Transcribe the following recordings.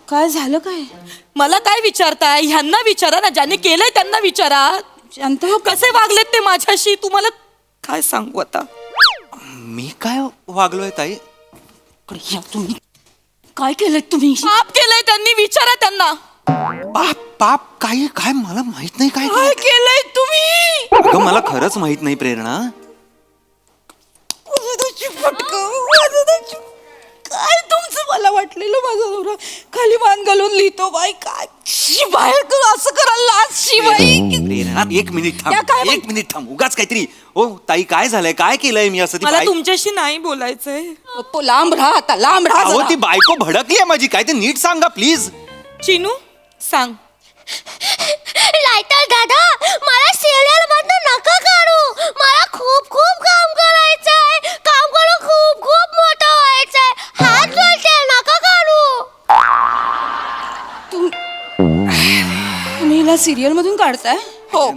काय झालं काय? मला काय विचारताय? ह्यांना विचारा ना, ज्यांनी केलंय त्यांना विचारा. शांत हो. कसे वागलेत ते माझ्याशी तुम्हाला काय सांगू आता. मी काय वागलोय ताई? या तुम्ही काय केलं तुम्ही? पाप केलंय त्यांनी, विचारा त्यांना. पाप पाप काय काय मला माहित नाही काय काय केलंय तुम्ही? अगं मला खरंच माहित नाही प्रेरणा. काय तुमचं? मला वाटलेलं माझा नवरा खाली मान घालून लिहितो. बाई काय बाहेर असं करायला लाज शिवाई. प्रेरणा एक मिनिट त्या काय थांब, एक मिनिट थांब. उगाच काहीतरी. ओ ताई काय झालंय? काय केलंय मी असं? ती मला बाई- तुमच्याशी नाही बोलायचंय. लांब राहा आता, लांब राहा अहो जरा. ती बायको भडकली आहे माझी. काय ते नीट सांगा प्लीज. चिनू सांग. लायटर दादा, मला सिरियल मधनं नका काढू. मला खूप खूप काम करायचंय. काम करून खूप खूप मोठं व्हायचंय. हात जोडते, नका काढू. तुम्ही हिला सिरियल मधून काढताय? हो,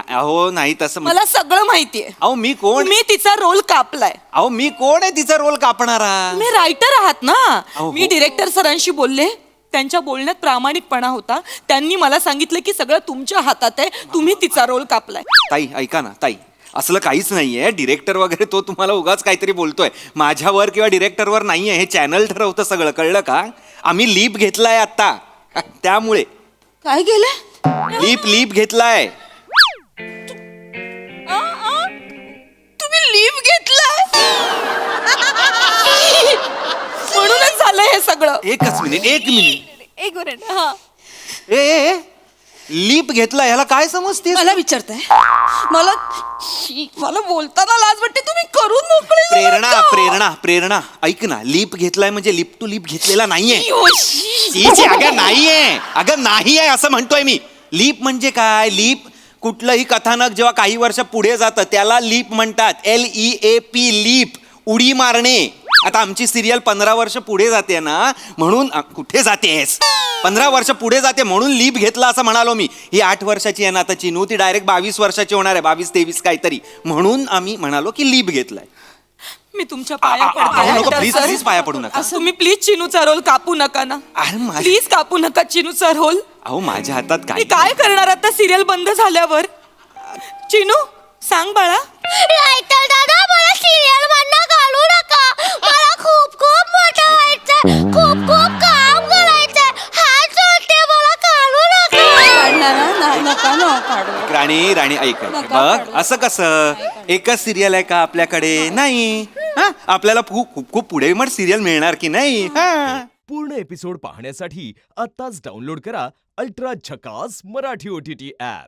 अहो नाही तसं मला सगळं माहितीये. अहो मी कोण? तुम्ही तिचा रोल कापलाय. अहो मी कोण आहे तिचा रोल कापणारा? तुम्ही रायटर आहात ना. अहो, मी हो. डिरेक्टर सरांशी बोलले. त्यांच्या बोलण्यात प्रामाणिकपणा होता. त्यांनी मला सांगितलं की सगळं तुमच्या हातात आहे. तुम्ही तिचा रोल कापलाय. ताई ऐका ना ताई, असलं काहीच नाहीये. डिरेक्टर वगैरे तो तुम्हाला उगाच काहीतरी बोलतोय. माझ्यावर किंवा डिरेक्टरवर नाहीये. हे चॅनल ठरवतं सगळं, कळलं का? आम्ही लीप घेतलाय आता त्यामुळे. काय केलं? लीप घेतलाय. तुम्ही लीव घेतलाय म्हणूनच झालंय हे सगळं. एकच मिनिट. एक मिनिट. हा, ए लीप घेतलाय ह्याला काय समजते? मला विचारताय? मला मला बोलताना लाज वाटते. तुम्ही करून मोकळे झालात प्रेरणा का? प्रेरणा प्रेरणा ऐक ना. लीप घेतलाय म्हणजे लिप टू लिप घेतलेला नाहीये. योशी. अगं नाहीये. अगं नाही आहे असं म्हणतोय मी. लीप म्हणजे काय? लीप कुठलंही कथानक जेव्हा काही वर्ष पुढे जातं त्याला लीप म्हणतात. LEAP leap. उडी मारणे. आता आमची सिरियल 15 वर्ष पुढे जाते ना, म्हणून कुठे जातेस? 15 वर्ष पुढे जाते म्हणून लीप घेतला असं म्हणालो मी. ही 8 वर्षाची आहे ना आता चिनू, ती डायरेक्ट 22 वर्षाची होणार आहे. 22-23 काहीतरी. म्हणून आम्ही म्हणालो की लीप घेतलाय. मी तुमच्या पाया नको पडते. प्लीज प्लीज पाया पडू नका. तुम्ही प्लीज चिनूचा रोल कापू नका ना. अरे माझ्या प्लीज कापू नका चिनूचा रोल. अहो माझ्या हातात मी काय? काय करणार आता सिरियल बंद झाल्यावर? चिनू सांग बाळा. लायटर दादा, मला सिरियल मधनं काढू नका. मला खूप खूप मोठं व्हायचंय. खूप खूप काम करायचंय. हात जोडते, मला काढू नका. काढणार ना? नका ना काढू. राणी ऐक नका बघ. काढू. असं कसं? एकच सिरियल आहे का आपल्याकडे? नाही. हा आपल्याला खूप खूप खूप पुढे मग सिरियल मिळणार की नाही? हा पूर्ण एपिसोड पाहण्यासाठी आत्ताच डाउनलोड करा अल्ट्रा झकास मराठी OTT ॲप.